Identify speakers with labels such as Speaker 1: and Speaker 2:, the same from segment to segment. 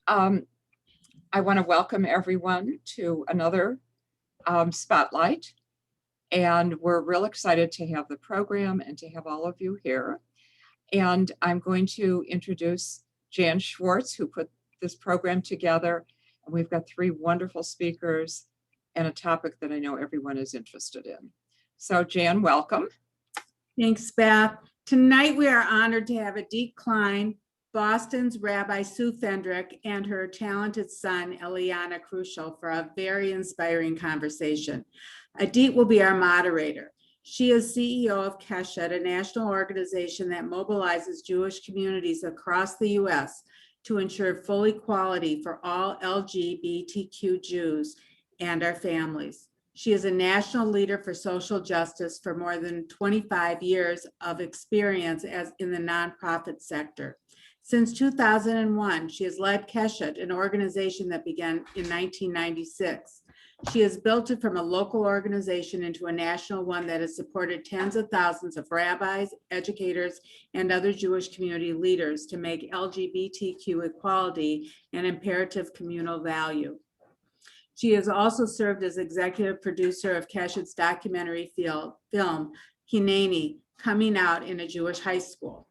Speaker 1: Um, I want to welcome everyone to another Spotlight. And we're real excited to have the program and to have all of you here. And I'm going to introduce Jan Schwartz, who put this program together. And we've got three wonderful speakers and a topic that I know everyone is interested in. So Jan, welcome.
Speaker 2: Thanks, Beth. Tonight we are honored to have Idit Klein, Boston's Rabbi Sue Fendrick, and her talented son, Elianna, Kruskal, for a very inspiring conversation. Idit will be our moderator. She is CEO of Keshet, a national organization that mobilizes Jewish communities across the U.S. to ensure full equality for all LGBTQ Jews and our families. She is a national leader for social justice for more than 25 years of experience in the nonprofit sector. Since 2001, she has led Keshet, an organization that began in 1996. She has built it from a local organization into a national one that has supported tens of thousands of rabbis, educators, and other Jewish community leaders to make LGBTQ equality an imperative communal value. She has also served as executive producer of Keshet's documentary film, Hineni, Coming Out in a Jewish High School.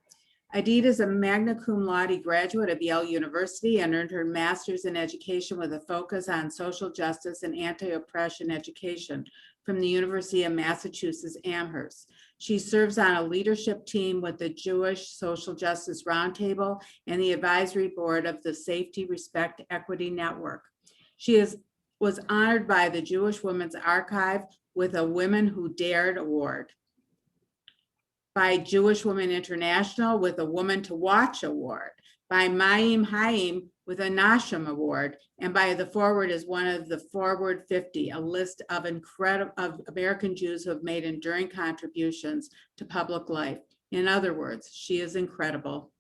Speaker 2: Idit is a magna cum laude graduate of Yale University and earned her master's in education with a focus on social justice and anti-oppression education from the University of Massachusetts Amherst. She serves on a leadership team with the Jewish Social Justice Roundtable and the advisory board of the Safety, Respect, Equity Network. She was honored by the Jewish Women's Archive with a Women Who Dared Award, by Jewish Women International with a Woman to Watch Award, by Mayim Haim with a Nashim Award, and by the Forward as one of the Forward 50, a list of American Jews who have made enduring contributions to public life. In other words, she is incredible.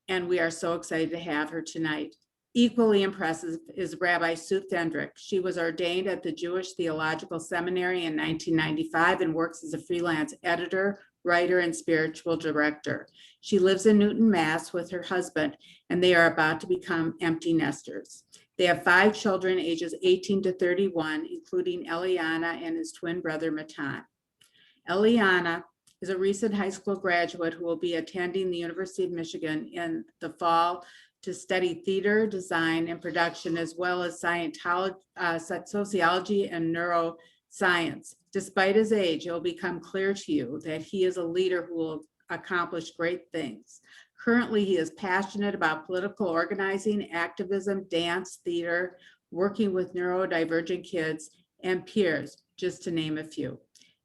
Speaker 2: And we are so excited to have her tonight. Equally impressive is Rabbi Sue Fendrick. She was ordained at the Jewish Theological Seminary in 1995 and works as a freelance editor, writer, and spiritual director. She lives in Newton, Mass. With her husband, and they are about to become empty nesters. They have 5 children, ages 18 to 31, including Elianna and his twin brother, Matan. Elianna is a recent high school graduate who will be attending the University of Michigan in the fall to study theater, design, and production, as well as sociology and neuroscience. Despite his age, it will become clear to you that he is a leader who will accomplish great things. Currently, he is passionate about political organizing, activism, dance, theater, working with neurodivergent kids and peers, just to name a few.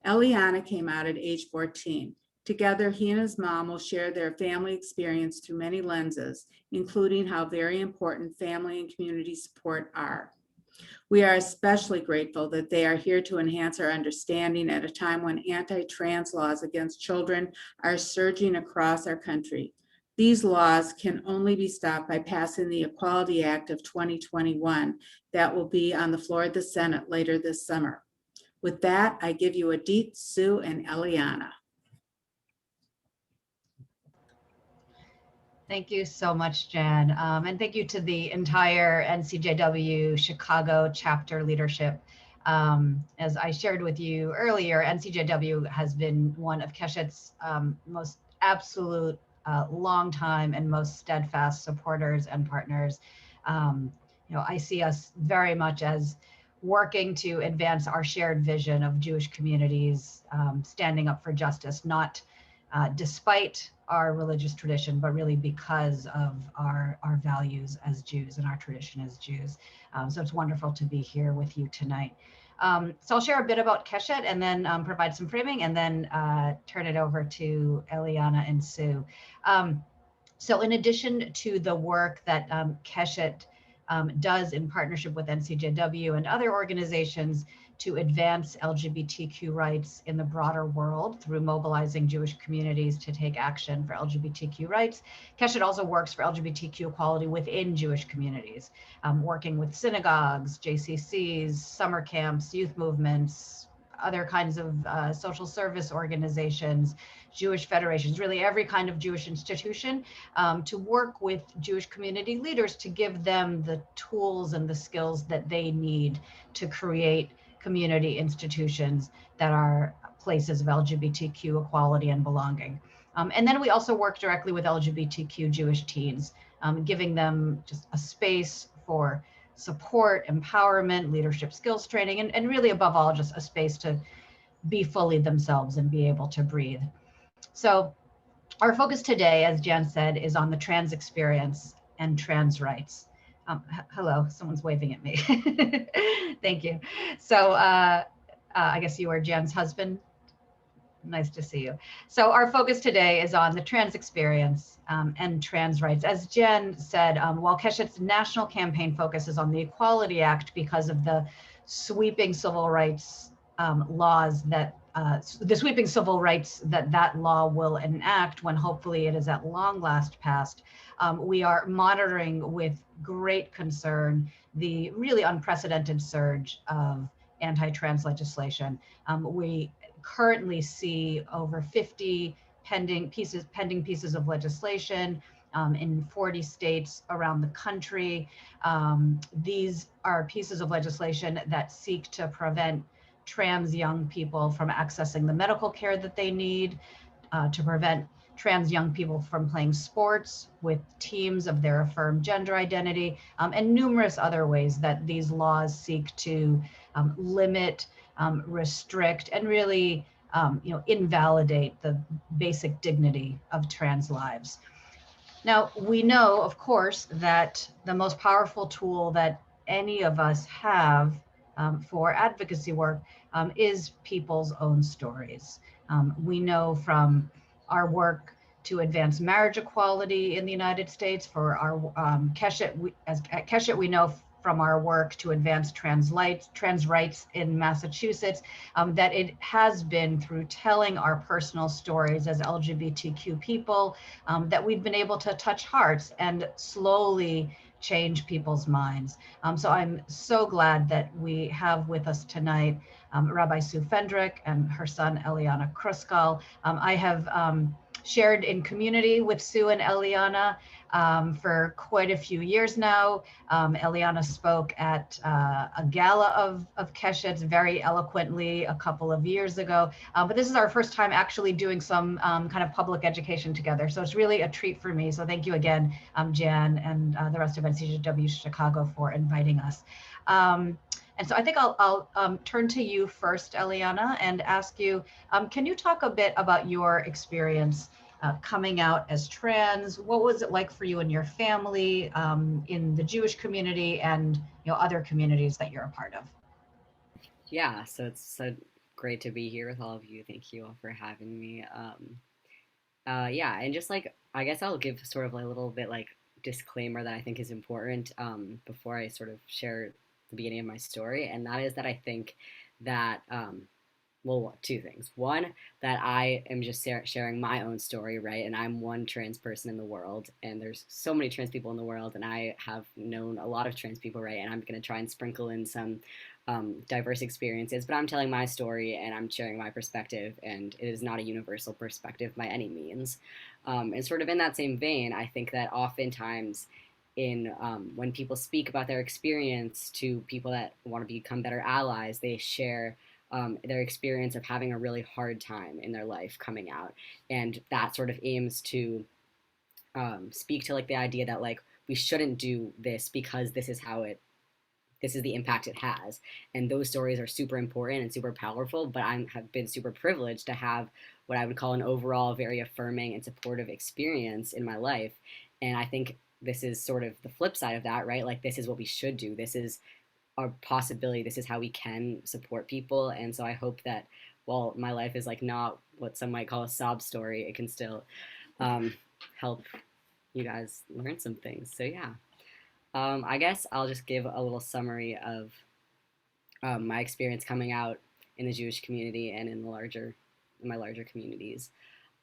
Speaker 2: Elianna came out at age 14. Together, he and his mom will share their family experience through many lenses, including how very important family and community support are. We are especially grateful that they are here to enhance our understanding at a time when anti-trans laws against children are surging across our country. These laws can only be stopped by passing the Equality Act of 2021 that will be on the floor of the Senate later this summer. With that, I give you Idit, Sue, and Elianna.
Speaker 3: Thank you so much, Jan. And thank you to the entire NCJW Chicago chapter leadership. As I shared with you earlier, NCJW has been one of Keshet's most absolute longtime and most steadfast supporters and partners. I see us very much as working to advance our shared vision of Jewish communities standing up for justice, not despite our religious tradition, but really because of our values as Jews and our tradition as Jews. So it's wonderful to be here with you tonight. So I'll share a bit about Keshet and then provide some framing and then turn it over to Elianna and Sue. So in addition to the work that Keshet does in partnership with NCJW and other organizations to advance LGBTQ rights in the broader world through mobilizing Jewish communities to take action for LGBTQ rights, Keshet also works for LGBTQ equality within Jewish communities, working with synagogues, JCCs, summer camps, youth movements, other kinds of social service organizations, Jewish federations, really every kind of Jewish institution, to work with Jewish community leaders to give them the tools and the skills that they need to create community institutions that are places of LGBTQ equality and belonging. And then we also work directly with LGBTQ Jewish teens, giving them just a space for support, empowerment, leadership skills training, and really above all, just a space to be fully themselves and be able to breathe. So our focus today, as Jan said, is on the trans experience and trans rights. Hello, someone's waving at me. Thank you. So I guess you are Jan's husband. Nice to see you. So our focus today is on the trans experience and trans rights. As Jen said, while Keshet's national campaign focuses on the Equality Act because of the sweeping civil rights laws that that law will enact when hopefully it is at long last passed, we are monitoring with great concern the really unprecedented surge of anti-trans legislation. We currently see over 50 pending pieces of legislation in 40 states around the country. These are pieces of legislation that seek to prevent trans young people from accessing the medical care that they need, to prevent trans young people from playing sports with teams of their affirmed gender identity, and numerous other ways that these laws seek to limit, restrict, and really invalidate the basic dignity of trans lives. Now, we know, of course, that the most powerful tool that any of us have for advocacy work is people's own stories. We know from our work to advance marriage equality in the United States, for our Keshet, at Keshet, we know from our work to advance trans rights in Massachusetts, that it has been through telling our personal stories as LGBTQ people that we've been able to touch hearts and slowly change people's minds. So I'm so glad that we have with us tonight Rabbi Sue Fendrick and her son Elianna Kruskal. I have shared in community with Sue and Elianna for quite a few years now. Elianna spoke at a gala of Keshet's very eloquently a couple of years ago, but this is our first time actually doing some kind of public education together. So it's really a treat for me. So thank you again, Jan and the rest of NCJW Chicago for inviting us. And so I think I'll turn to you first, Elianna, and ask you, can you talk a bit about your experience coming out as trans? What was it like for you and your family in the Jewish community and other communities that you're a part of?
Speaker 4: Yeah, so it's so great to be here with all of you. Thank you all for having me. Yeah, and just like, I guess I'll give sort of like a little bit like disclaimer that I think is important before I sort of share the beginning of my story, and that is that I think that well, two things. One, that I am just sharing my own story, right? And I'm one trans person in the world, and there's so many trans people in the world, and I have known a lot of trans people, right? And I'm going to try and sprinkle in some diverse experiences, but I'm telling my story and I'm sharing my perspective, and it is not a universal perspective by any means. And sort of in that same vein, I think that oftentimes in when people speak about their experience to people that want to become better allies, they share their experience of having a really hard time in their life coming out, and that sort of aims to speak to like the idea that like we shouldn't do this because this is the impact it has, and those stories are super important and super powerful. But I have been super privileged to have what I would call an overall very affirming and supportive experience in my life, and I think this is sort of the flip side of that, right? Like this is what we should do. This is our possibility. This is how we can support people. And so I hope that while my life is like not what some might call a sob story, it can still help you guys learn some things. So yeah, I guess I'll just give a little summary of my experience coming out in the Jewish community and in my larger communities.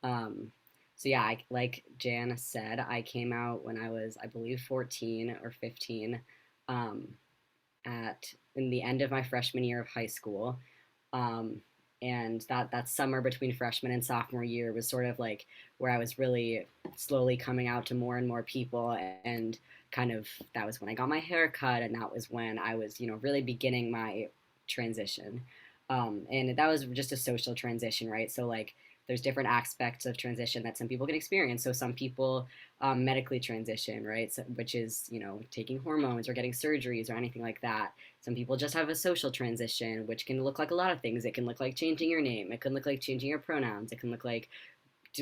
Speaker 4: So yeah, like Jan said, I came out when I was, I believe, 14 or 15. In the end of my freshman year of high school. And that summer between freshman and sophomore year was sort of like where I was really slowly coming out to more and more people, and kind of that was when I got my hair cut, and that was when I was, really beginning my transition. And that was just a social transition, right? So like there's different aspects of transition that some people can experience. So some people medically transition, right? So, which is, taking hormones or getting surgeries or anything like that. Some people just have a social transition, which can look like a lot of things. It can look like changing your name. It can look like changing your pronouns. It can look like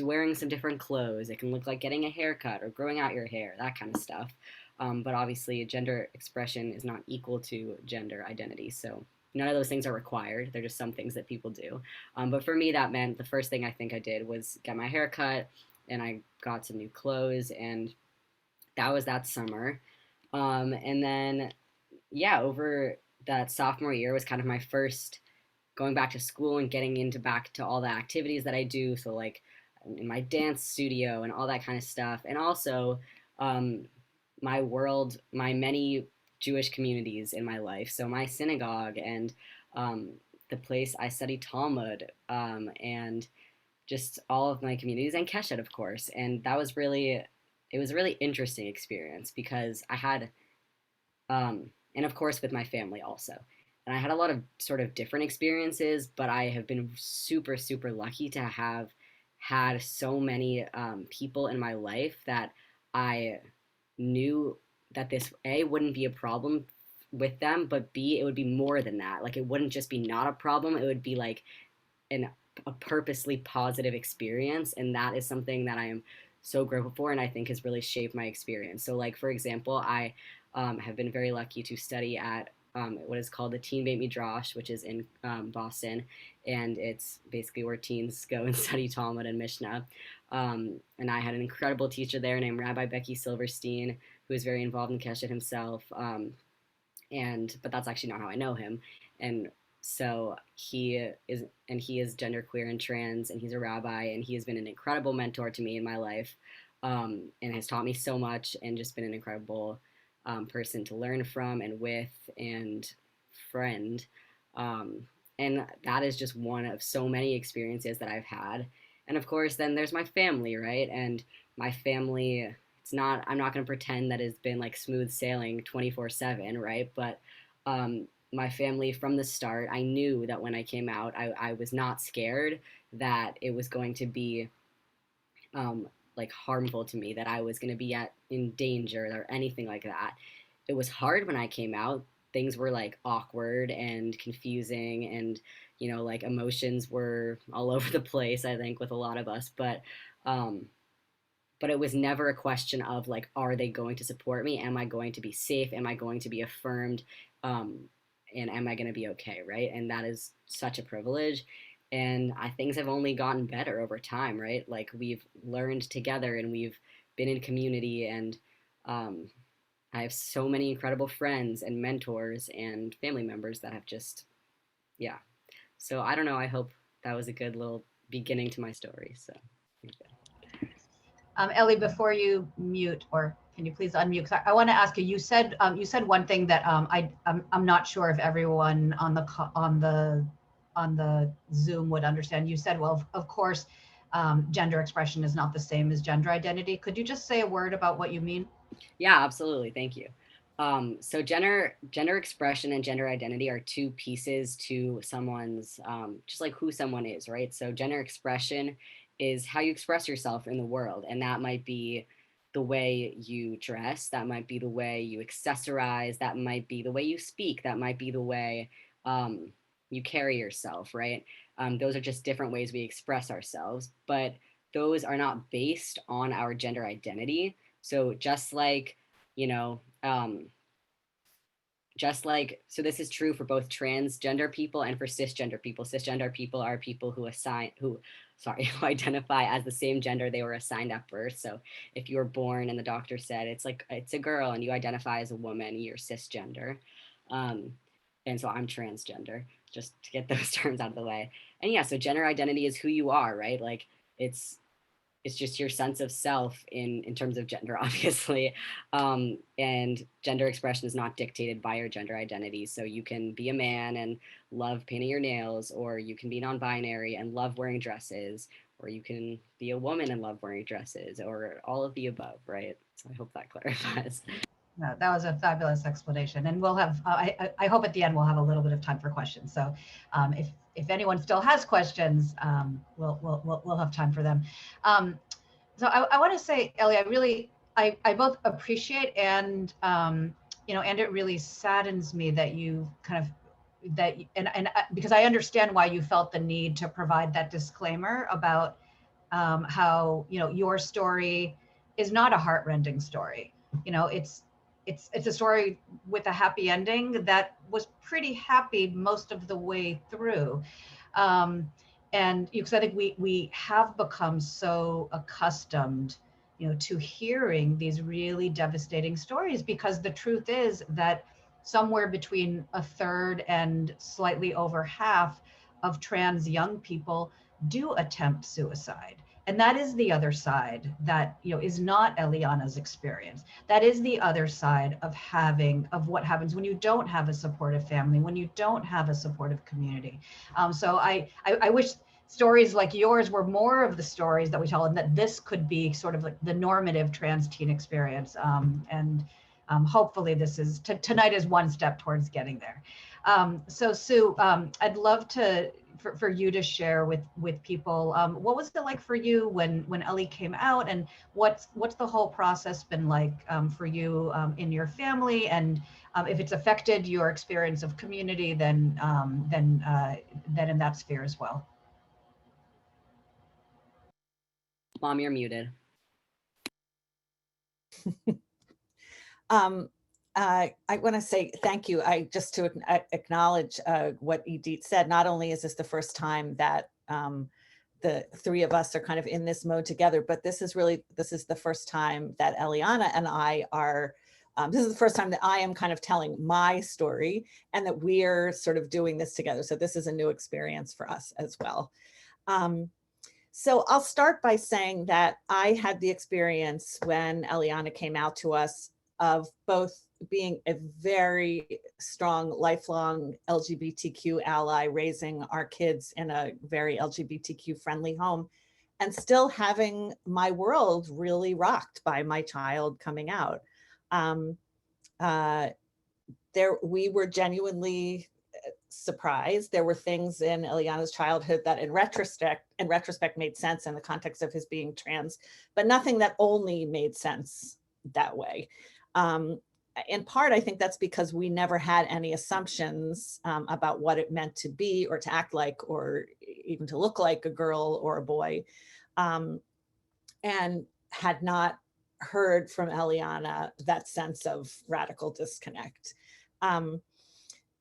Speaker 4: wearing some different clothes. It can look like getting a haircut or growing out your hair, that kind of stuff. But obviously, gender expression is not equal to gender identity. So none of those things are required. They're just some things that people do. But for me, that meant the first thing I think I did was get my hair cut, and I got some new clothes, and that was that summer. And then, yeah, over that sophomore year was kind of my first going back to school and getting into back to all the activities that I do. So like in my dance studio and all that kind of stuff. And also um, my many Jewish communities in my life. So my synagogue and um, the place I study Talmud, and just all of my communities, and Keshet, of course. And it was a really interesting experience because I had, and of course with my family also. And I had a lot of sort of different experiences, but I have been super, super lucky to have had so many people in my life that I knew that this A wouldn't be a problem with them, but B, it would be more than that. Like it wouldn't just be not a problem, it would be like an a purposely positive experience, and that is something that I am so grateful for, and I think has really shaped my experience. So like for example, I have been very lucky to study at what is called the Teen Beit Midrash, which is in Boston, and it's basically where teens go and study Talmud and Mishnah. And I had an incredible teacher there named Rabbi Becky Silverstein, who is very involved in Keshet himself. But that's actually not how I know him. And so he is genderqueer and trans, and he's a rabbi, and he has been an incredible mentor to me in my life, and has taught me so much, and just been an incredible person to learn from and with and friend. And that is just one of so many experiences that I've had. And of course, then there's my family, right? And my family, I'm not going to pretend that it's been like smooth sailing 24/7, right? But my family from the start, I knew that when I came out, I was not scared that it was going to be like harmful to me, that I was going to be in danger or anything like that. It was hard when I came out. Things were like awkward and confusing, and like emotions were all over the place, I think, with a lot of us. Um, but it was never a question of like, are they going to support me? Am I going to be safe? Am I going to be affirmed? And am I going to be okay? Right. And that is such a privilege. And things have only gotten better over time, right? Like we've learned together, and we've been in community, and um, I have so many incredible friends and mentors and family members that have just, yeah. So I don't know. I hope that was a good little beginning to my story. So.
Speaker 3: Ellie, before you mute, or can you please unmute? 'Cause I want to ask you. You said one thing that I'm not sure if everyone on the Zoom would understand. You said, well, of course, gender expression is not the same as gender identity. Could you just say a word about what you mean?
Speaker 4: Yeah, absolutely. Thank you. So gender expression and gender identity are two pieces to someone's, just like who someone is, right? So gender expression is how you express yourself in the world, and that might be the way you dress, that might be the way you accessorize, that might be the way you speak, that might be the way you carry yourself, right? Those are just different ways we express ourselves, but those are not based on our gender identity. So you know, um, so this is true for both transgender people and for cisgender people. Cisgender people are people who identify as the same gender they were assigned at birth. So if you were born and the doctor said it's a girl and you identify as a woman, you're cisgender. Um, and so I'm transgender, just to get those terms out of the way. And yeah, so gender identity is who you are, right? Like it's it's just your sense of self in terms of gender, obviously. And gender expression is not dictated by your gender identity. So you can be a man and love painting your nails, or you can be non-binary and love wearing dresses, or you can be a woman and love wearing dresses, or all of the above, right? So I hope that clarifies.
Speaker 3: No, that was a fabulous explanation, and we'll have. I hope at the end we'll have a little bit of time for questions. So, if anyone still has questions, we'll have time for them. So I want to say, Ellie, I both appreciate and and it really saddens me that you kind of because I understand why you felt the need to provide that disclaimer about how your story is not a heartrending story. It's a story with a happy ending that was pretty happy most of the way through. And because I think we have become so accustomed, to hearing these really devastating stories, because the truth is that somewhere between a third and slightly over half of trans young people do attempt suicide. And that is the other side that, is not Elianna's experience. That is the other side of what happens when you don't have a supportive family, when you don't have a supportive community. So I wish stories like yours were more of the stories that we tell, and that this could be sort of like the normative trans teen experience. And hopefully tonight is one step towards getting there. So Sue, I'd love for you to share with people, what was it like for you when Ellie came out, and what's the whole process been like for you in your family, and if it's affected your experience of community, then in that sphere as well.
Speaker 4: Mom, you're muted.
Speaker 5: I want to say thank you. Just to acknowledge what Idit said. Not only is this the first time that the three of us are kind of in this mode together, but this is the first time that Elianna and I are. This is the first time that I am kind of telling my story, and that we're sort of doing this together. So this is a new experience for us as well. So I'll start by saying that I had the experience when Elianna came out to us of both being a very strong, lifelong LGBTQ ally, raising our kids in a very LGBTQ friendly home, and still having my world really rocked by my child coming out. We were genuinely surprised. There were things in Elianna's childhood that in retrospect made sense in the context of his being trans, but nothing that only made sense that way. In part, I think that's because we never had any assumptions about what it meant to be or to act like, or even to look like a girl or a boy, and had not heard from Elianna that sense of radical disconnect.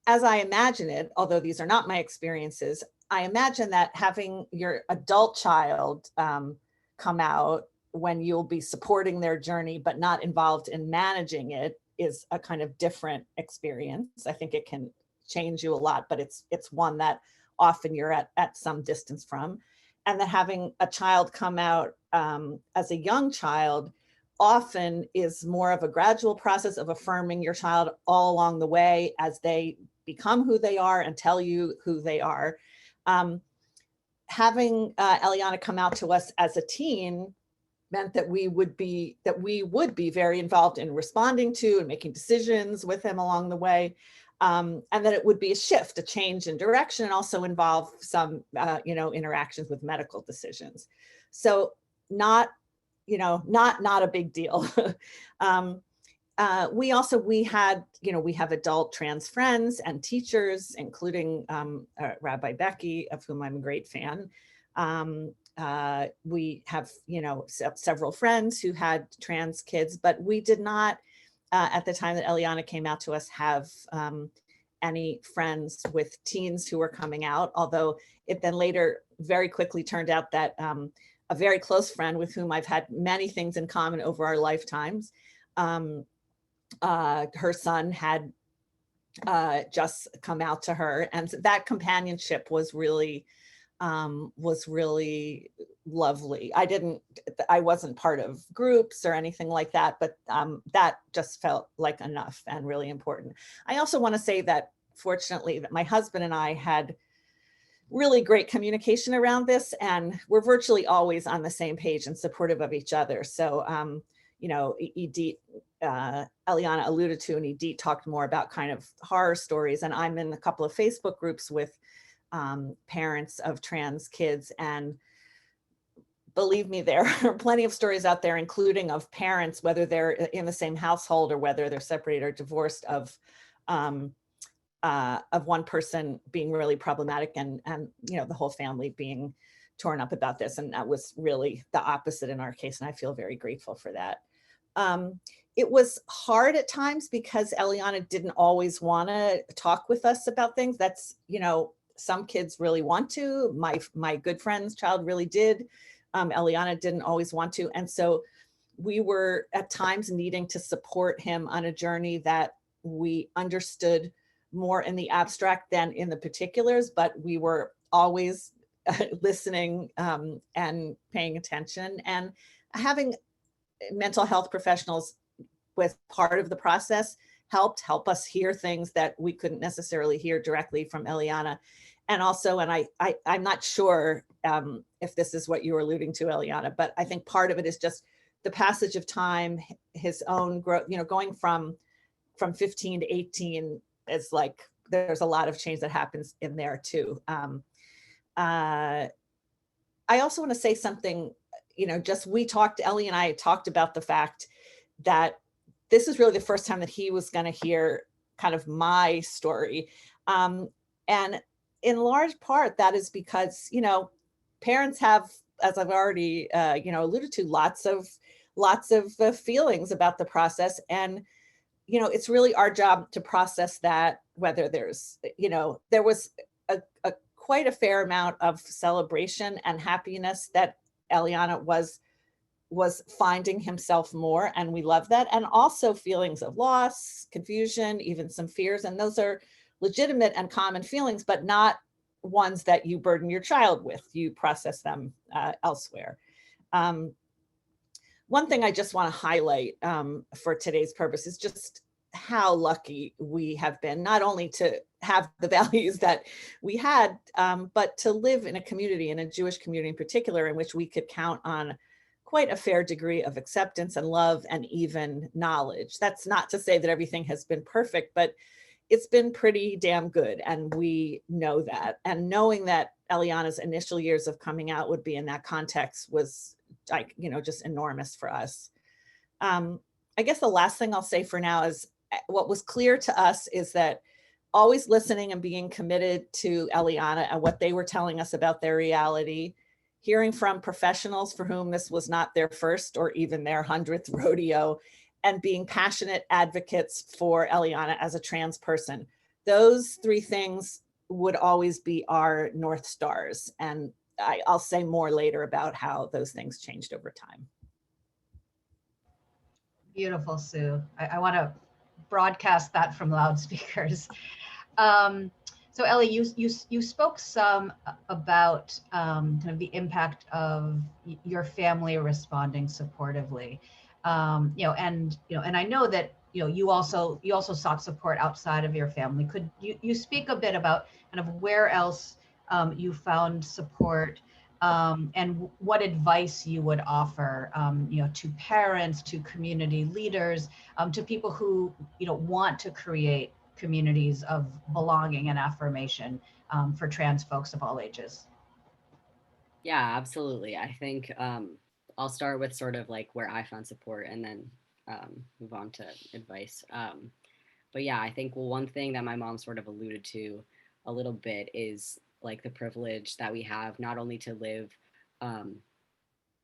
Speaker 5: As I imagine it, although these are not my experiences, I imagine that having your adult child come out when you'll be supporting their journey but not involved in managing it is a kind of different experience. I think it can change you a lot, but it's one that often you're at some distance from. And that having a child come out as a young child often is more of a gradual process of affirming your child all along the way as they become who they are and tell you who they are. Having Elianna come out to us as a teen meant that we would be very involved in responding to and making decisions with him along the way, and that it would be a shift, a change in direction, and also involve some interactions with medical decisions. So not a big deal. We have adult trans friends and teachers, including Rabbi Becky, of whom I'm a great fan. We have, several friends who had trans kids, but we did not, at the time that Elianna came out to us, have any friends with teens who were coming out, although it then later very quickly turned out that a very close friend with whom I've had many things in common over our lifetimes, her son had just come out to her, and that companionship was really was really lovely. I wasn't part of groups or anything like that, but that just felt like enough and really important. I also want to say that fortunately that my husband and I had really great communication around this, and we're virtually always on the same page and supportive of each other. So, you know, Idit, Elianna alluded to, and Idit talked more about kind of horror stories. And I'm in a couple of Facebook groups with parents of trans kids. And believe me, there are plenty of stories out there, including of parents, whether they're in the same household or whether they're separated or divorced, of one person being really problematic and you know, the whole family being torn up about this. And that was really the opposite in our case. And I feel very grateful for that. It was hard at times because Elianna didn't always want to talk with us about things. That's, you know, some kids really want to. My good friend's child really did. Elianna didn't always want to. And so we were at times needing to support him on a journey that we understood more in the abstract than in the particulars, but we were always listening and paying attention, and having mental health professionals with part of the process help us hear things that we couldn't necessarily hear directly from Elianna. And also, and I'm not sure if this is what you were alluding to, Elianna, but I think part of it is just the passage of time, his own growth, you know, going from 15 to 18 is like, there's a lot of change that happens in there too. I also want to say something, you know, just Ellie and I talked about the fact that this is really the first time that he was going to hear kind of my story. And in large part, that is because, you know, parents have, as I've already, you know, alluded to, lots of feelings about the process. And, you know, it's really our job to process that, whether there's, you know, there was a quite a fair amount of celebration and happiness that Elianna was finding himself more, and we love that. And also feelings of loss, confusion, even some fears. And those are legitimate and common feelings, but not ones that you burden your child with. You process them elsewhere. One thing I just want to highlight for today's purpose is just how lucky we have been, not only to have the values that we had, but to live in a community, in a Jewish community in particular, in which we could count on quite a fair degree of acceptance and love and even knowledge. That's not to say that everything has been perfect, but it's been pretty damn good. And we know that. And knowing that Elianna's initial years of coming out would be in that context was, like, you know, just enormous for us. I guess the last thing I'll say for now is what was clear to us is that always listening and being committed to Elianna and what they were telling us about their reality, hearing from professionals for whom this was not their first or even their 100th rodeo, and being passionate advocates for Elianna as a trans person. Those three things would always be our North Stars. And I'll say more later about how those things changed over time.
Speaker 3: Beautiful, Sue. I want to broadcast that from loudspeakers. So Ellie, you spoke some about kind of the impact of your family responding supportively, and I know that you also sought support outside of your family. Could you speak a bit about kind of where else you found support, and what advice you would offer, to parents, to community leaders, to people who want to create communities of belonging and affirmation for trans folks of all ages?
Speaker 4: Yeah, absolutely. I think I'll start with sort of like where I found support and then move on to advice. But yeah, I think one thing that my mom sort of alluded to a little bit is like the privilege that we have not only to live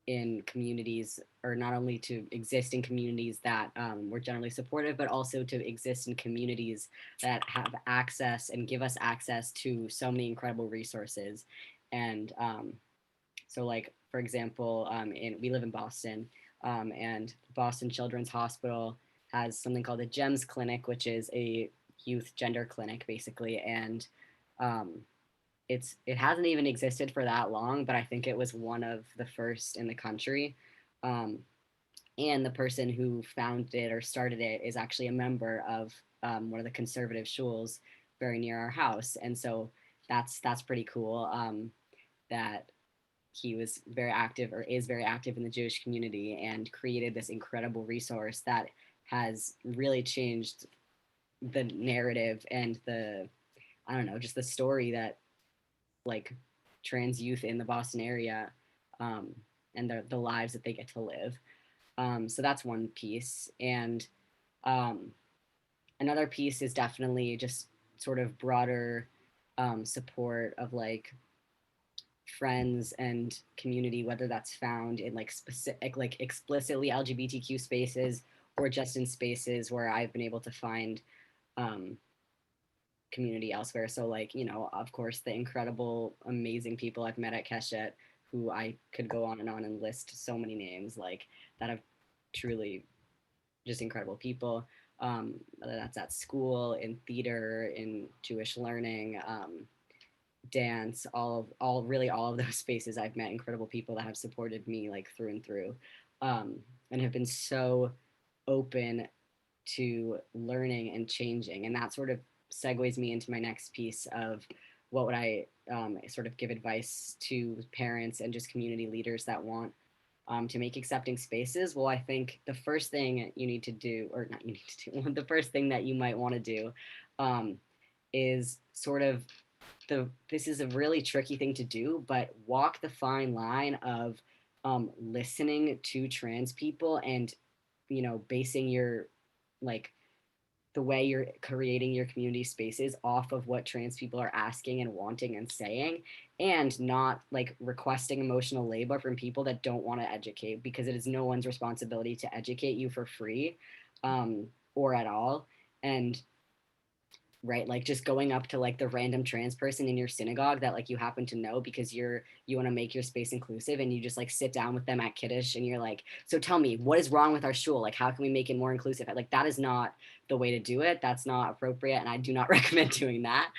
Speaker 4: in communities, or not only to exist in communities that were generally supportive, but also to exist in communities that have access and give us access to so many incredible resources. And so like, for example, we live in Boston, and Boston Children's Hospital has something called the GEMS Clinic, which is a youth gender clinic basically. And it hasn't even existed for that long, but I think it was one of the first in the country. And the person who founded it or started it is actually a member of one of the conservative shuls very near our house, and so that's pretty cool. That he was very active or is very active in the Jewish community and created this incredible resource that has really changed the narrative and the, I don't know, just the story that like trans youth in the Boston area, and the lives that they get to live. So that's one piece. And another piece is definitely just sort of broader support of like friends and community, whether that's found in like specific, like explicitly LGBTQ spaces or just in spaces where I've been able to find community elsewhere. So like, you know, of course, the incredible, amazing people I've met at Keshet, who I could go on and list so many names like that have truly just incredible people. Whether that's at school, in theater, in Jewish learning, dance, all of those spaces I've met incredible people that have supported me like through and through, and have been so open to learning and changing. And that sort of segues me into my next piece of what would I sort of give advice to parents and just community leaders that want to make accepting spaces. Well, I think the first thing you need to do, or not you need to do, the first thing that you might want to do is sort of this is a really tricky thing to do, but walk the fine line of listening to trans people and, you know, basing your like the way you're creating your community spaces off of what trans people are asking and wanting and saying, and not like requesting emotional labor from people that don't want to educate, because it is no one's responsibility to educate you for free or at all. And right, like just going up to like the random trans person in your synagogue that like you happen to know because you want to make your space inclusive, and you just like sit down with them at Kiddush and you're like, so tell me, what is wrong with our shul? Like, how can we make it more inclusive? Like, that is not the way to do it. That's not appropriate, and I do not recommend doing that,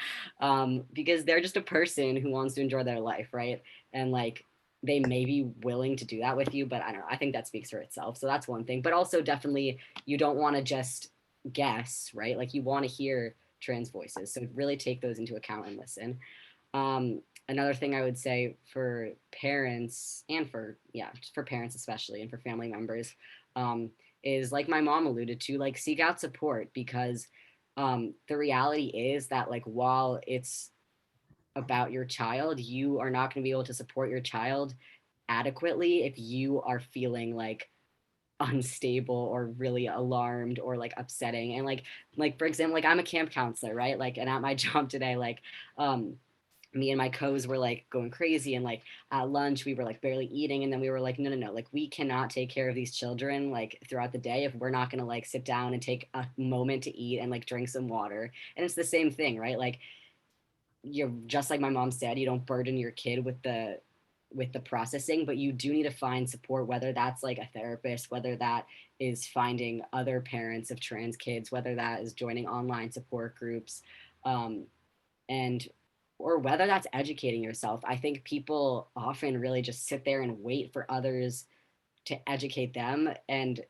Speaker 4: because they're just a person who wants to enjoy their life, right? And like they may be willing to do that with you, but I don't know, I think that speaks for itself. So that's one thing. But also definitely you don't want to just guess, right? Like you want to hear trans voices, so really take those into account and listen. Another thing I would say for parents and for parents especially, and for family members, is like my mom alluded to, like seek out support, because the reality is that like while it's about your child, you are not going to be able to support your child adequately if you are feeling like unstable or really alarmed or like upsetting. And like for example, like I'm a camp counselor, right? Like, and at my job today, like me and my co's were like going crazy, and like at lunch we were like barely eating, and then we were like, no, like we cannot take care of these children like throughout the day if we're not going to like sit down and take a moment to eat and like drink some water. And it's the same thing, right? Like you're just like my mom said, you don't burden your kid with the processing, but you do need to find support, whether that's like a therapist, whether that is finding other parents of trans kids, whether that is joining online support groups, and or whether that's educating yourself. I think people often really just sit there and wait for others to educate them, and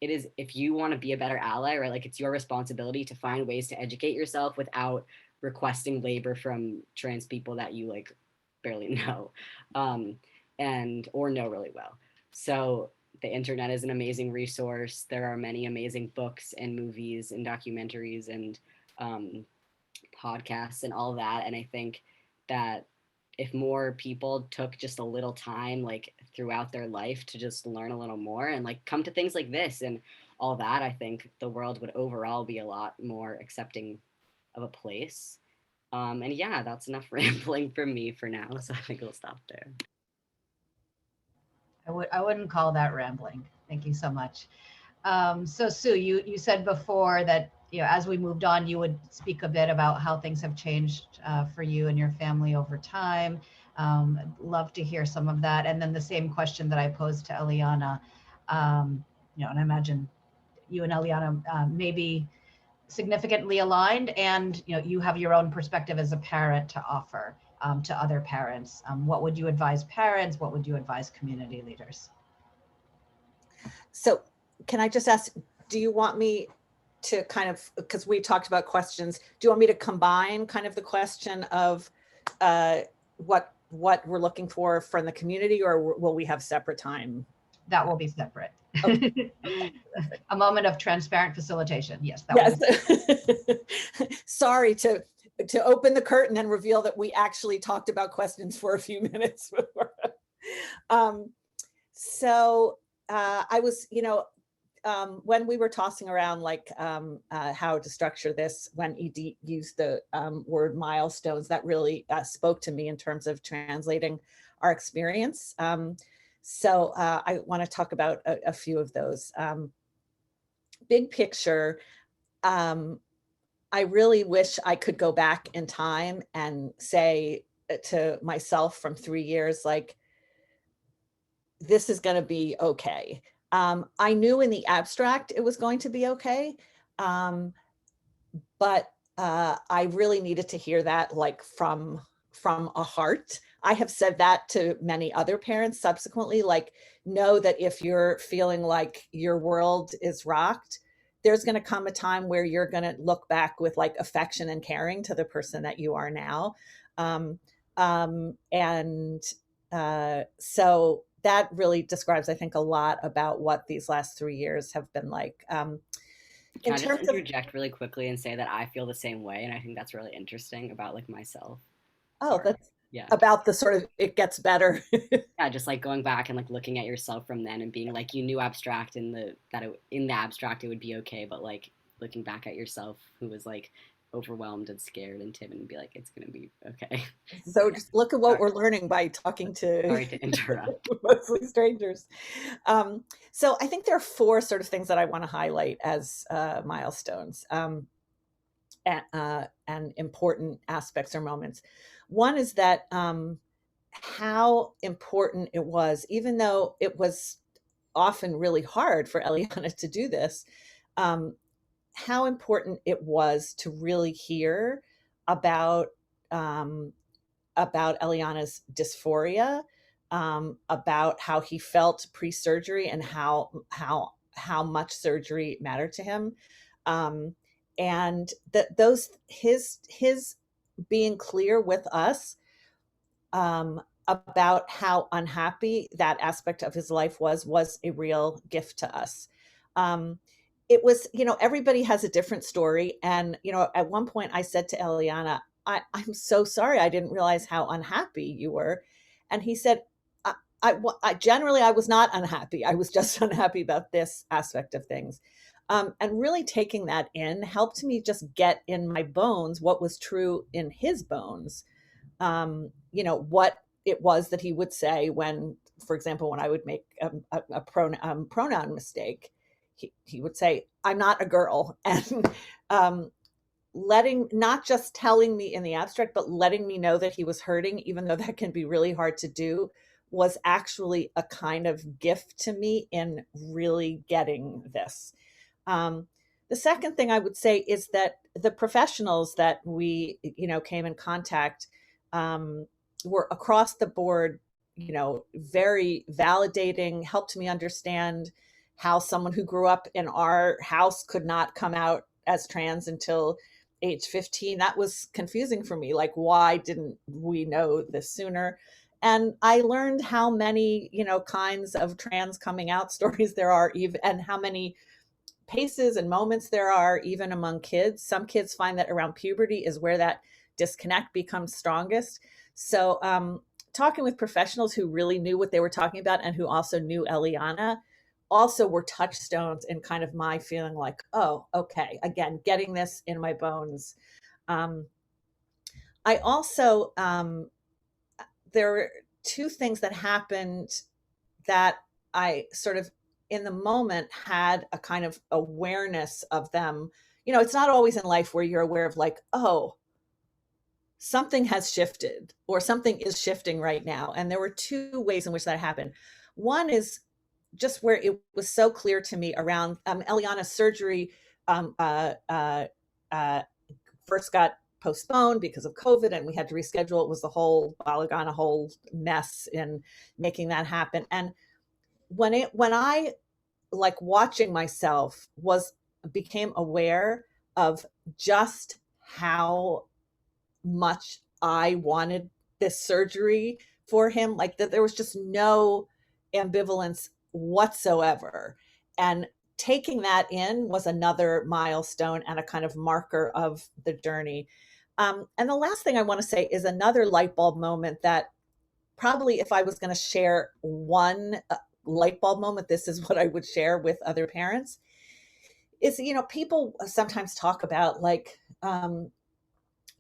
Speaker 4: it is, if you want to be a better ally, right, like it's your responsibility to find ways to educate yourself without requesting labor from trans people that you like barely know, and or know really well. So the internet is an amazing resource. There are many amazing books and movies and documentaries and podcasts and all that. And I think that if more people took just a little time like throughout their life to just learn a little more and like come to things like this and all that, I think the world would overall be a lot more accepting of a place. And yeah, that's enough rambling from me for now. So I think we'll stop there.
Speaker 3: I wouldn't call that rambling. Thank you so much. So Sue, you said before that, you know, as we moved on, you would speak a bit about how things have changed for you and your family over time. I'd love to hear some of that. And then the same question that I posed to Elianna, you know, and I imagine you and Elianna maybe significantly aligned, and you know, you have your own perspective as a parent to offer. to other parents? What would you advise parents? What would you advise community leaders?
Speaker 5: So can I just ask, do you want me to kind of, because we talked about questions, do you want me to combine kind of the question of what we're looking for from the community, or will we have separate time?
Speaker 3: That will be separate.
Speaker 5: Okay.
Speaker 3: A moment of transparent facilitation. Yes.
Speaker 5: Sorry to open the curtain and reveal that we actually talked about questions for a few minutes before. I was, when we were tossing around like how to structure this, when Idit used the word milestones, that really spoke to me in terms of translating our experience. So I want to talk about a few of those. Big picture, I really wish I could go back in time and say to myself from 3 years, like, this is going to be okay. I knew in the abstract it was going to be okay, but I really needed to hear that like from a heart. I have said that to many other parents subsequently, like, know that if you're feeling like your world is rocked, there's going to come a time where you're going to look back with like affection and caring to the person that you are now. So that really describes, I think, a lot about what these last 3 years have been like.
Speaker 4: Can I just interject really quickly and say that I feel the same way, and I think that's really interesting about like myself.
Speaker 5: Oh, that's about the sort of, it gets better.
Speaker 4: Yeah, just like going back and like looking at yourself from then and being like, you knew abstract in the abstract it would be okay, but like looking back at yourself who was like overwhelmed and scared and timid and be like, it's gonna be okay.
Speaker 5: So just look at what we're learning by talking to,
Speaker 4: sorry to interrupt,
Speaker 5: mostly strangers. So I think there are 4 sort of things that I want to highlight as milestones and important aspects or moments. One is that how important it was, even though it was often really hard for Elianna to do this, how important it was to really hear about Elianna's dysphoria, about how he felt pre-surgery and how much surgery mattered to him, and that his being clear with us about how unhappy that aspect of his life was a real gift to us. It was, everybody has a different story. And, at one point I said to Elianna, I'm so sorry. I didn't realize how unhappy you were. And he said, I generally, I was not unhappy. I was just unhappy about this aspect of things. And really taking that in helped me just get in my bones what was true in his bones. What it was that he would say when, for example, when I would make a pronoun mistake, he would say, I'm not a girl. And not just telling me in the abstract, but letting me know that he was hurting, even though that can be really hard to do, was actually a kind of gift to me in really getting this. The second thing I would say is that the professionals that we, came in contact were across the board, very validating, helped me understand how someone who grew up in our house could not come out as trans until age 15. That was confusing for me. Like, why didn't we know this sooner? And I learned how many, kinds of trans coming out stories there are, even, and how many paces and moments there are even among kids. Some kids find that around puberty is where that disconnect becomes strongest. So talking with professionals who really knew what they were talking about and who also knew Elianna also were touchstones in kind of my feeling like, oh, okay, again, getting this in my bones. I also, there were 2 things that happened that I sort of in the moment had a kind of awareness of them. It's not always in life where you're aware of like, oh, something has shifted or something is shifting right now. And there were 2 ways in which that happened. One is just where it was so clear to me around Elianna's surgery, first got postponed because of COVID, and we had to reschedule. It was the whole balagan, a whole mess in making that happen. And when I like watching myself became aware of just how much I wanted this surgery for him, like that there was just no ambivalence whatsoever. And taking that in was another milestone and a kind of marker of the journey. And the last thing I want to say is another light bulb moment that probably, if I was going to share one light bulb moment, this is what I would share with other parents is, people sometimes talk about like,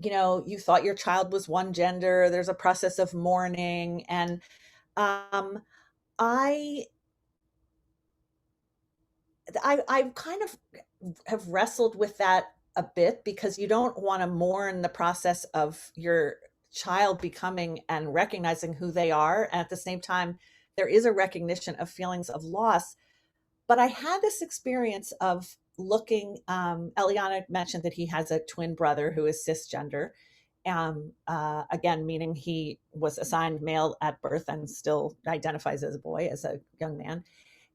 Speaker 5: you thought your child was one gender, there's a process of mourning. And I kind of have wrestled with that a bit, because you don't want to mourn the process of your child becoming and recognizing who they are. And at the same time, there is a recognition of feelings of loss. But I had this experience of looking, Elianna mentioned that he has a twin brother who is cisgender. Again, meaning he was assigned male at birth and still identifies as a boy, as a young man.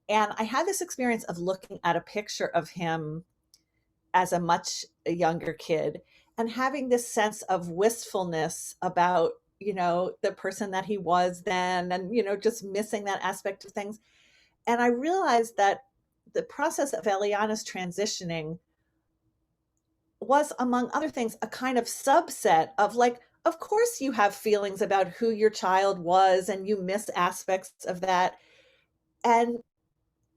Speaker 5: And I had this experience of looking at a picture of him as a much younger kid and having this sense of wistfulness about, the person that he was then, and, just missing that aspect of things. And I realized that the process of Elianna's transitioning was, among other things, a kind of subset of like, of course you have feelings about who your child was and you miss aspects of that. And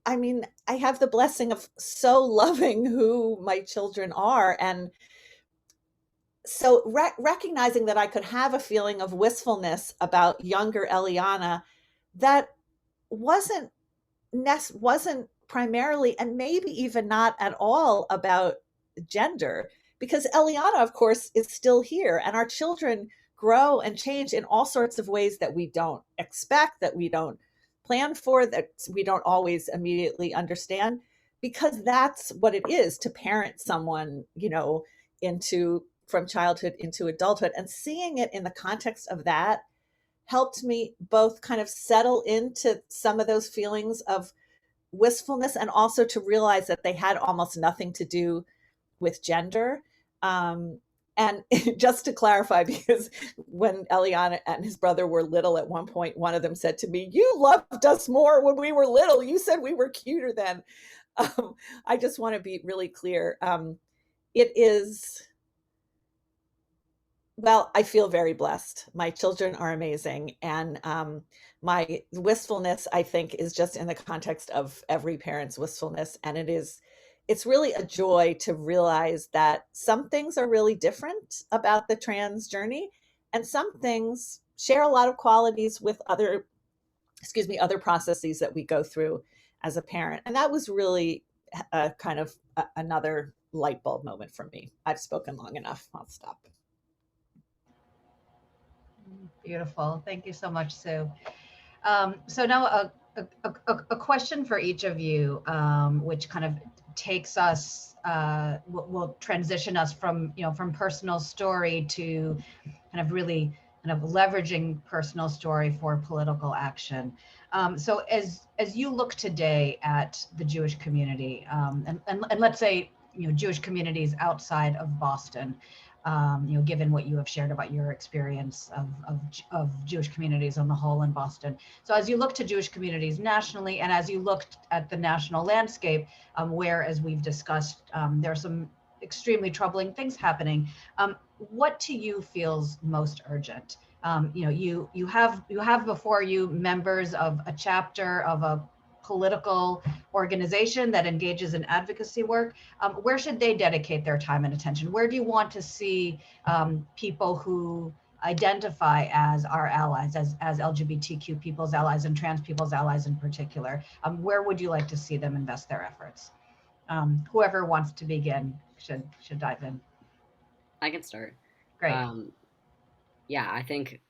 Speaker 5: I mean, I have the blessing of so loving who my children are. And so recognizing that I could have a feeling of wistfulness about younger Elianna that wasn't primarily, and maybe even not at all, about gender, because Elianna, of course, is still here, and our children grow and change in all sorts of ways that we don't expect, that we don't plan for, that we don't always immediately understand, because that's what it is to parent someone, from childhood into adulthood. And seeing it in the context of that helped me both kind of settle into some of those feelings of wistfulness, and also to realize that they had almost nothing to do with gender. And just to clarify, because when Elianna and his brother were little, at one point, one of them said to me, "You loved us more when we were little. You said we were cuter then." I just want to be really clear. It is, well, I feel very blessed. My children are amazing. And my wistfulness, I think, is just in the context of every parent's wistfulness. And it's really a joy to realize that some things are really different about the trans journey, and some things share a lot of qualities with other processes that we go through as a parent. And that was really a kind of another light bulb moment for me. I've spoken long enough. I'll stop.
Speaker 3: Beautiful. Thank you so much, Sue. So now a question for each of you, which kind of takes us, will transition us from personal story to kind of really kind of leveraging personal story for political action. So as you look today at the Jewish community, and let's say Jewish communities outside of Boston, given what you have shared about your experience of Jewish communities on the whole in Boston. So as you look to Jewish communities nationally, and as you looked at the national landscape, where, as we've discussed, there are some extremely troubling things happening, what to you feels most urgent? You have before you members of a chapter of a political organization that engages in advocacy work. Where should they dedicate their time and attention? Where do you want to see people who identify as our allies, as LGBTQ people's allies and trans people's allies in particular? Where would you like to see them invest their efforts? Whoever wants to begin should dive in.
Speaker 4: I can start.
Speaker 3: Great.
Speaker 4: Yeah, I think,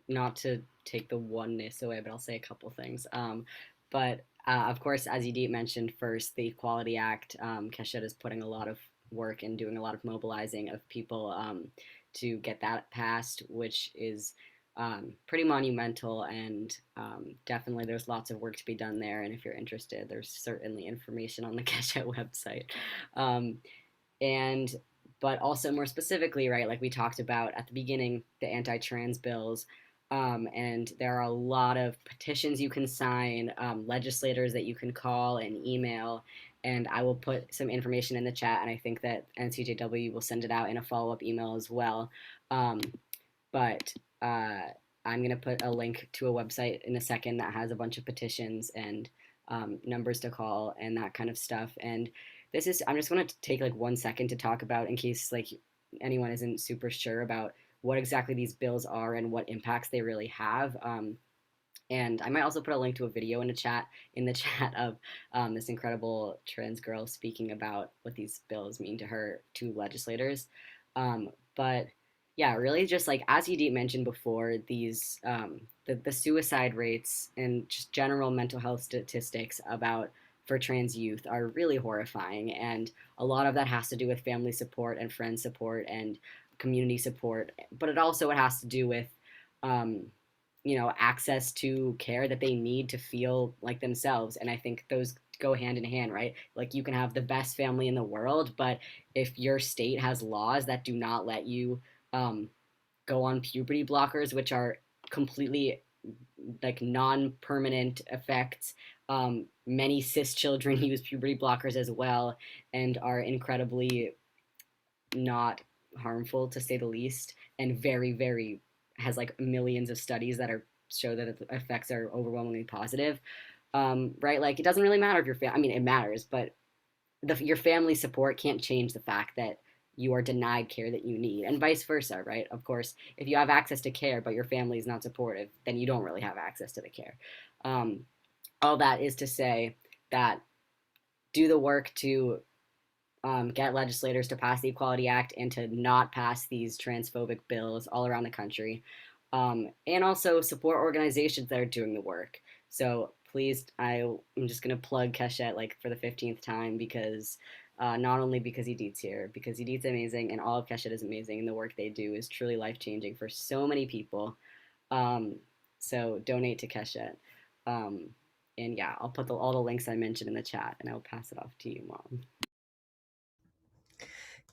Speaker 4: not to take the oneness away, but I'll say a couple things. But of course, as Idit mentioned first, the Equality Act, Keshet is putting a lot of work and doing a lot of mobilizing of people to get that passed, which is pretty monumental, and definitely there's lots of work to be done there. And if you're interested, there's certainly information on the Keshet website. And but also more specifically, right, like we talked about at the beginning, the anti-trans bills. And there are a lot of petitions you can sign, legislators that you can call and email. And I will put some information in the chat, and I think that NCJW will send it out in a follow-up email as well. But I'm going to put a link to a website in a second that has a bunch of petitions and numbers to call and that kind of stuff. And I'm just going to take like 1 second to talk about, in case like anyone isn't super sure about what exactly these bills are and what impacts they really have. And I might also put a link to a video in the chat of this incredible trans girl speaking about what these bills mean to her, to legislators. But yeah, really just like, as Idit mentioned before, these the suicide rates and just general mental health statistics for trans youth are really horrifying. And a lot of that has to do with family support and friend support and community support, but it has to do with access to care that they need to feel like themselves. And I think those go hand in hand, right? Like, you can have the best family in the world, but if your state has laws that do not let you go on puberty blockers, which are completely like non-permanent effects, many cis children use puberty blockers as well and are incredibly not harmful, to say the least, and very, very has like millions of studies that show that the effects are overwhelmingly positive. Right? Like, it doesn't really matter if it matters, but your family support can't change the fact that you are denied care that you need, and vice versa, right? Of course, if you have access to care but your family is not supportive, then you don't really have access to the care. All that is to say that do the work to get legislators to pass the Equality Act and to not pass these transphobic bills all around the country, and also support organizations that are doing the work. So please, I'm just going to plug Keshet like for the 15th time, because not only because Idit's here, because Idit's amazing and all of Keshet is amazing, and the work they do is truly life-changing for so many people. So donate to Keshet. And yeah, I'll put all the links I mentioned in the chat, and I'll pass it off to you, Mom.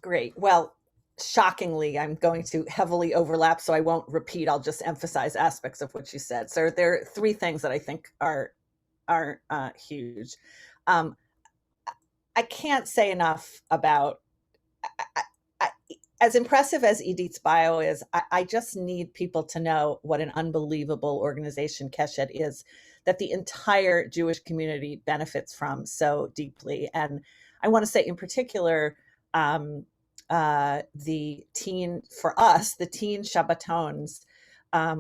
Speaker 5: Great. Well, shockingly, I'm going to heavily overlap, so I won't repeat. I'll just emphasize aspects of what you said. So there are 3 things that I think are huge. I can't say enough about, as impressive as Idit's bio is, I just need people to know what an unbelievable organization Keshet is, that the entire Jewish community benefits from so deeply. And I want to say in particular, the teen Shabbatons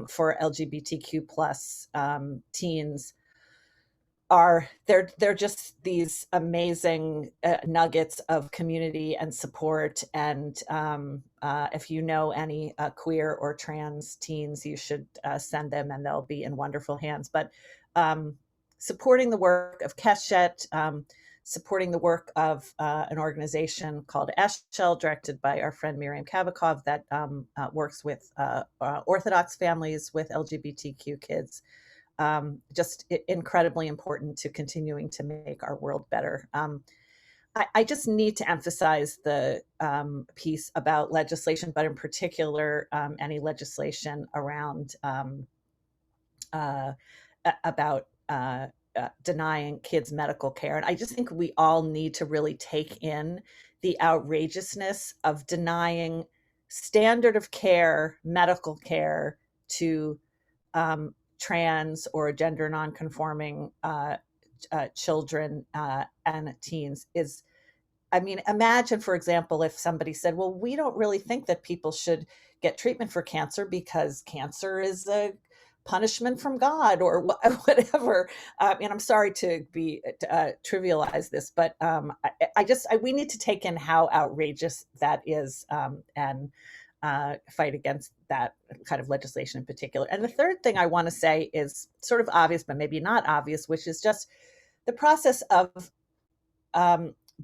Speaker 5: for LGBTQ plus teens they're just these amazing nuggets of community and support. And if you know any queer or trans teens, you should send them, and they'll be in wonderful hands. But supporting the work of Keshet, supporting the work of an organization called Eshel, directed by our friend Miriam Kavakov, that works with Orthodox families with LGBTQ kids. Just incredibly important to continuing to make our world better. I just need to emphasize the piece about legislation, but in particular, any legislation around about denying kids medical care. And I just think we all need to really take in the outrageousness of denying standard of care, medical care to trans or gender nonconforming children and teens. Imagine, for example, if somebody said, well, we don't really think that people should get treatment for cancer because cancer is a punishment from God or whatever. And I'm sorry to trivialize this, but we need to take in how outrageous that is, and fight against that kind of legislation in particular. And the third thing I want to say is sort of obvious, but maybe not obvious, which is just the process of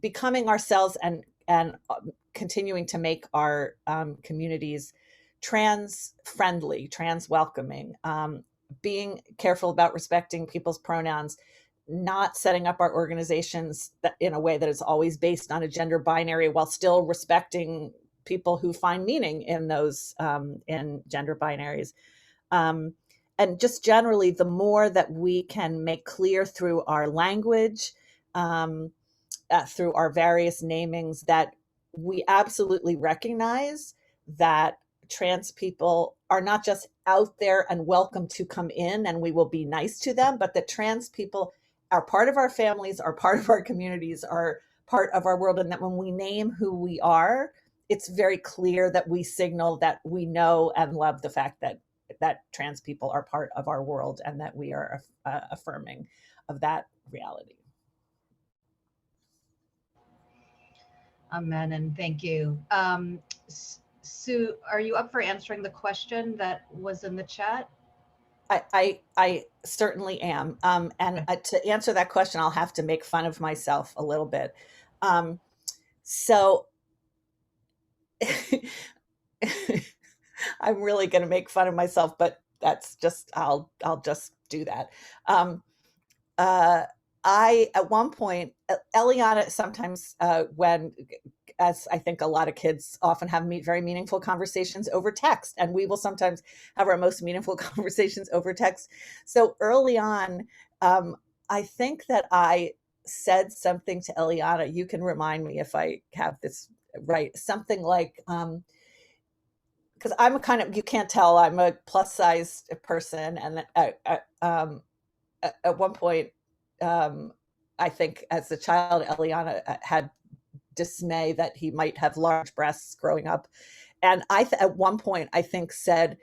Speaker 5: becoming ourselves and continuing to make our communities trans friendly, trans welcoming, being careful about respecting people's pronouns, not setting up our organizations in a way that is always based on a gender binary while still respecting people who find meaning in those in gender binaries. And just generally, the more that we can make clear through our language, through our various namings, that we absolutely recognize that trans people are not just out there and welcome to come in and we will be nice to them, but that trans people are part of our families, are part of our communities, are part of our world. And that when we name who we are, it's very clear that we signal that we know and love the fact that trans people are part of our world and that we are affirming of that reality.
Speaker 3: Amen, and thank you. Sue, are you up for answering the question that was in the chat?
Speaker 5: I certainly am. And to answer that question, I'll have to make fun of myself a little bit. So I'm really going to make fun of myself, but that's just, I'll just do that. At one point, Elianna sometimes when, as I think a lot of kids often have very meaningful conversations over text, and we will sometimes have our most meaningful conversations over text. So early on, I think that I said something to Elianna, you can remind me if I have this right, something like, because I'm a kind of, you can't tell, I'm a plus size person. And at one point, I think as a child, Elianna had dismay that he might have large breasts growing up. And at one point, I think said,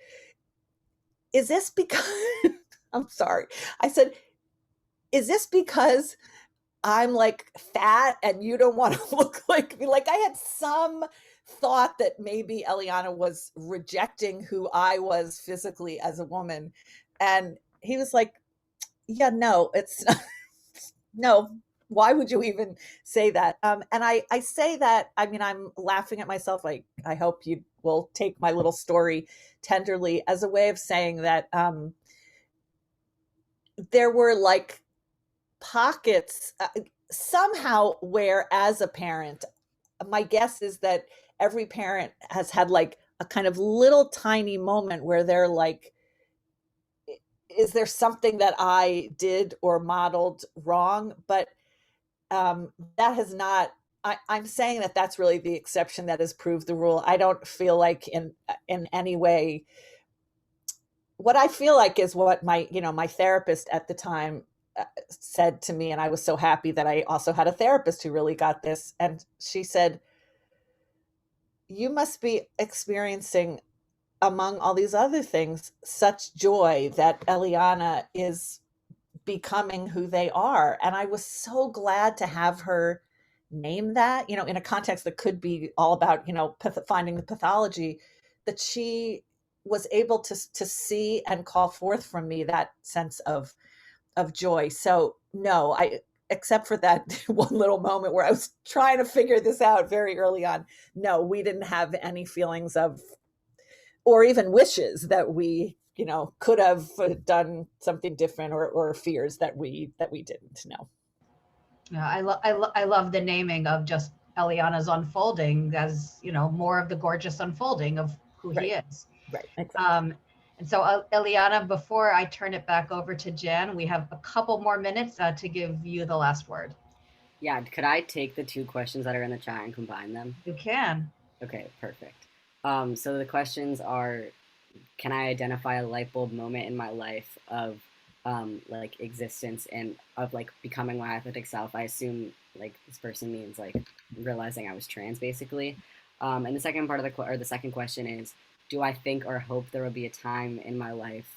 Speaker 5: is this because, I'm sorry. I said, is this because I'm like fat and you don't want to look like me? Like I had some thought that maybe Elianna was rejecting who I was physically as a woman. And he was like, yeah, no, it's no, why would you even say that? And I say that, I mean, I'm laughing at myself. Like, I hope you will take my little story tenderly as a way of saying that there were like pockets somehow where, as a parent, my guess is that every parent has had like a kind of little tiny moment where they're like, is there something that I did or modeled wrong? But that has not, I'm saying that that's really the exception that has proved the rule. I don't feel like in any way, what I feel like is what my therapist at the time said to me. And I was so happy that I also had a therapist who really got this. And she said, you must be experiencing, among all these other things, such joy that Elianna is becoming who they are. And I was so glad to have her name that, in a context that could be all about, finding the pathology, that she was able to see and call forth from me that sense of joy. So no, except for that one little moment where I was trying to figure this out very early on, no, we didn't have any feelings of, or even wishes that we, could have done something different, or fears that we didn't know.
Speaker 3: Yeah, I love the naming of just Elianna's unfolding as, more of the gorgeous unfolding of who he is.
Speaker 5: Right. Exactly.
Speaker 3: And so Elianna, before I turn it back over to Jan, we have a couple more minutes to give you the last word.
Speaker 4: Yeah, could I take the two questions that are in the chat and combine them?
Speaker 3: You can.
Speaker 4: Okay, perfect. So the questions are, can I identify a light bulb moment in my life of like existence and of like becoming my authentic self? I assume like this person means like realizing I was trans, basically. And the second part of the second question is, do I think or hope there will be a time in my life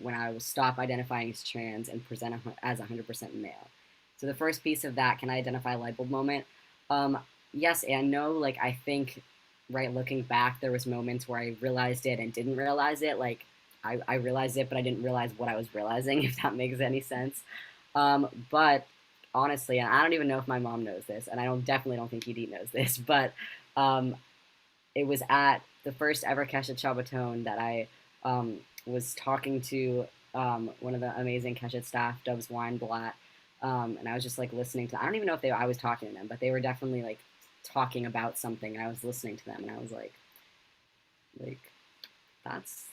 Speaker 4: when I will stop identifying as trans and present as 100% male? So the first piece of that, can I identify a light bulb moment? Yes and no. Like I think, right, looking back, there was moments where I realized it and didn't realize it. Like I realized it, but I didn't realize what I was realizing, if that makes any sense. But honestly, and I don't even know if my mom knows this, and I definitely don't think Idit knows this, but it was at the first ever Keshet Shabbaton that I was talking to one of the amazing Keshet staff, Dubs Weinblatt, and I was just like listening to. I don't even know if I was talking to them, but they were definitely like talking about something, and I was listening to them, and I was like that's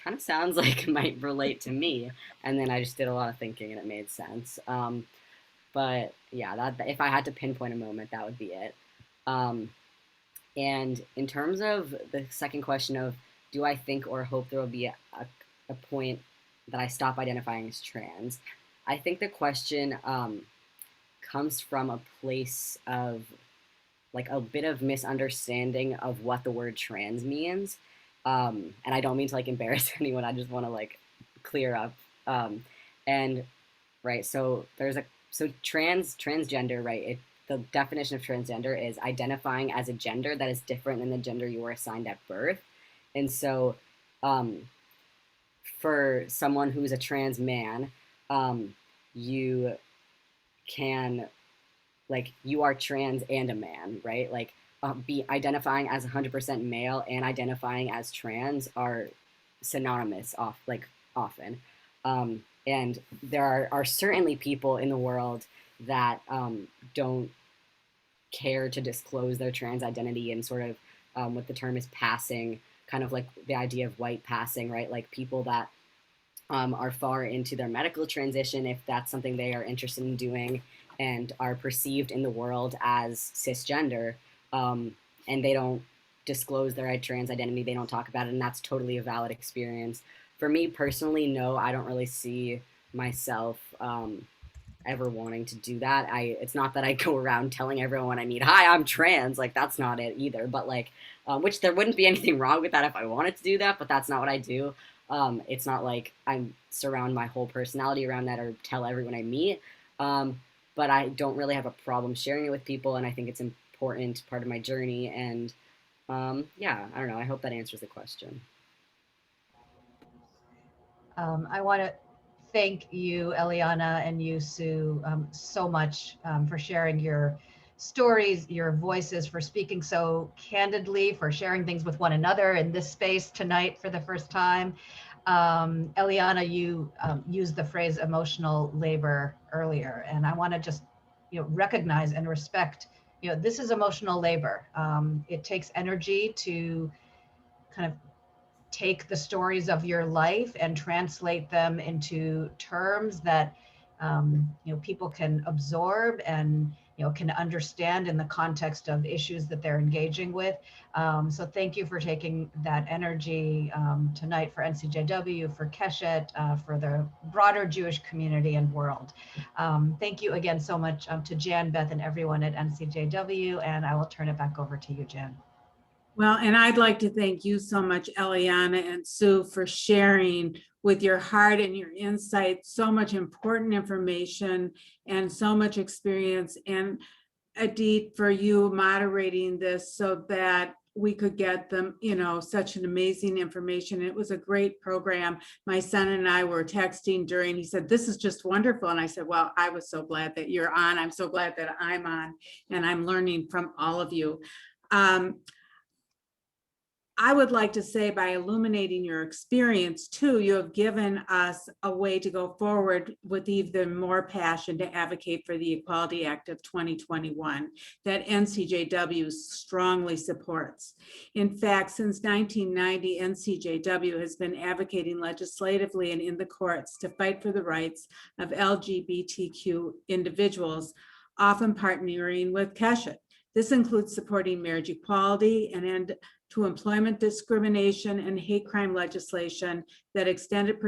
Speaker 4: kind of sounds like it might relate to me. And then I just did a lot of thinking, and it made sense. But yeah, that if I had to pinpoint a moment, that would be it. And in terms of the second question of do I think or hope there will be a point that I stop identifying as trans, I think the question comes from a place of like a bit of misunderstanding of what the word trans means. And I don't mean to like embarrass anyone. I just want to like clear up. And right, so transgender, right? The definition of transgender is identifying as a gender that is different than the gender you were assigned at birth. And so, for someone who's a trans man, you can like you are trans and a man, right? Like be identifying as 100% male and identifying as trans are synonymous often. And there are certainly people in the world that don't care to disclose their trans identity and sort of what the term is passing, kind of like the idea of white passing, right? Like people that are far into their medical transition, if that's something they are interested in doing, and are perceived in the world as cisgender, and they don't disclose their trans identity, they don't talk about it, and that's totally a valid experience. For me personally, no, I don't really see myself ever wanting to do that. It's not that I go around telling everyone I meet, hi, I'm trans, like that's not it either, but like, which there wouldn't be anything wrong with that if I wanted to do that, but that's not what I do. It's not like I surround my whole personality around that or tell everyone I meet. But I don't really have a problem sharing it with people, and I think it's important part of my journey. And yeah, I don't know. I hope that answers the question.
Speaker 3: I want to thank you, Elianna, and you, Sue, so much for sharing your stories, your voices, for speaking so candidly, for sharing things with one another in this space tonight for the first time. Elianna, you used the phrase emotional labor earlier, and I want to just recognize and respect, this is emotional labor. It takes energy to kind of take the stories of your life and translate them into terms that people can absorb and can understand in the context of issues that they're engaging with. So thank you for taking that energy tonight for NCJW, for Keshet, for the broader Jewish community and world. Thank you again so much to Jan, Beth, and everyone at NCJW, and I will turn it back over to you, Jan.
Speaker 2: Well, and I'd like to thank you so much, Elianna and Sue, for sharing with your heart and your insight so much important information and so much experience. And Idit, for you moderating this so that we could get them, such an amazing information. It was a great program. My son and I were texting during, he said, this is just wonderful. And I said, well, I was so glad that you're on. I'm so glad that I'm on, and I'm learning from all of you. I would like to say, by illuminating your experience too, you have given us a way to go forward with even more passion to advocate for the Equality Act of 2021 that NCJW strongly supports. In fact, since 1990, NCJW has been advocating legislatively and in the courts to fight for the rights of LGBTQ individuals, often partnering with Keshet. This includes supporting marriage equality and end to employment discrimination and hate crime legislation that extended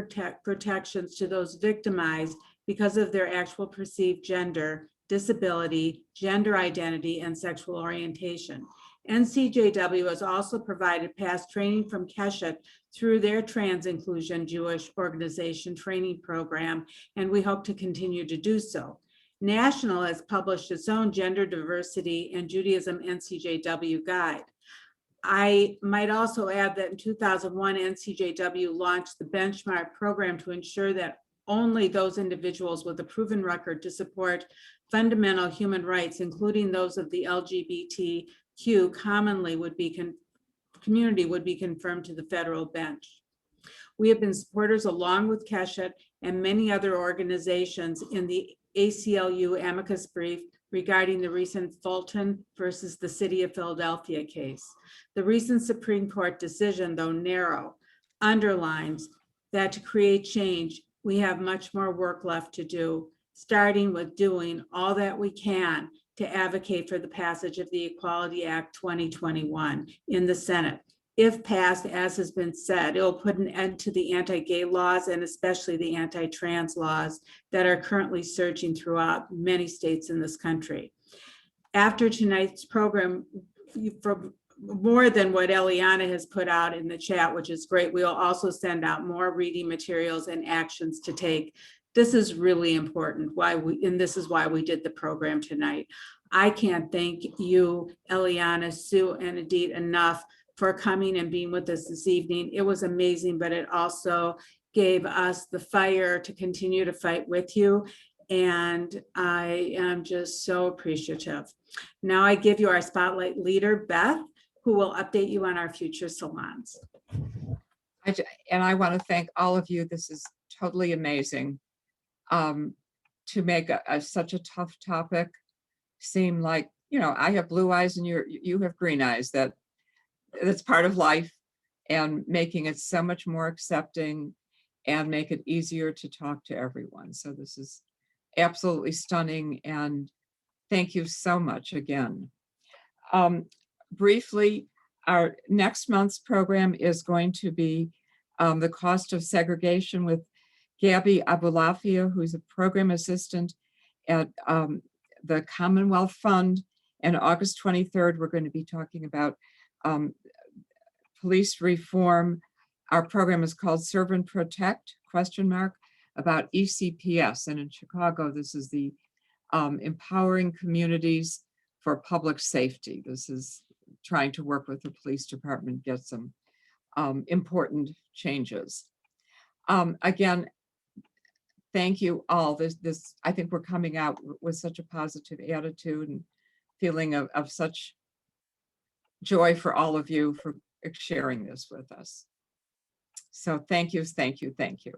Speaker 2: protections to those victimized because of their actual perceived gender, disability, gender identity, and sexual orientation. NCJW has also provided past training from Keshet through their Trans Inclusion Jewish Organization training program, and we hope to continue to do so. National has published its own Gender Diversity and Judaism NCJW guide. I might also add that in 2001, NCJW launched the benchmark program to ensure that only those individuals with a proven record to support fundamental human rights, including those of the LGBTQ community would be confirmed to the federal bench. We have been supporters along with Keshet and many other organizations in the ACLU amicus brief regarding the recent Fulton versus the City of Philadelphia case. The recent Supreme Court decision, though narrow, underlines that to create change, we have much more work left to do, starting with doing all that we can to advocate for the passage of the Equality Act 2021 in the Senate. If passed, as has been said, it will put an end to the anti-gay laws and especially the anti-trans laws that are currently surging throughout many states in this country. After tonight's program, for more than what Elianna has put out in the chat, which is great, we'll also send out more reading materials and actions to take. This is really important, and this is why we did the program tonight. I can't thank you, Elianna, Sue, and Idit enough for coming and being with us this evening. It was amazing, but it also gave us the fire to continue to fight with you. And I am just so appreciative. Now I give you our spotlight leader, Beth, who will update you on our future salons.
Speaker 1: And I want to thank all of you. This is totally amazing to make such a tough topic seem like, you know, I have blue eyes and you have green eyes. That's part of life, and making it so much more accepting and make it easier to talk to everyone. So this is absolutely stunning, and thank you so much again. Briefly, our next month's program is going to be the cost of segregation with Gabby Abulafia, who's a program assistant at the Commonwealth Fund. And August 23rd, we're going to be talking about police reform. Our program is called Serve and Protect, ? About ECPS. And in Chicago, this is the Empowering Communities for Public Safety. This is trying to work with the police department, get some important changes. Again, thank you all. I think we're coming out with such a positive attitude and feeling of such joy for all of you for sharing this with us. So thank you, thank you, thank you.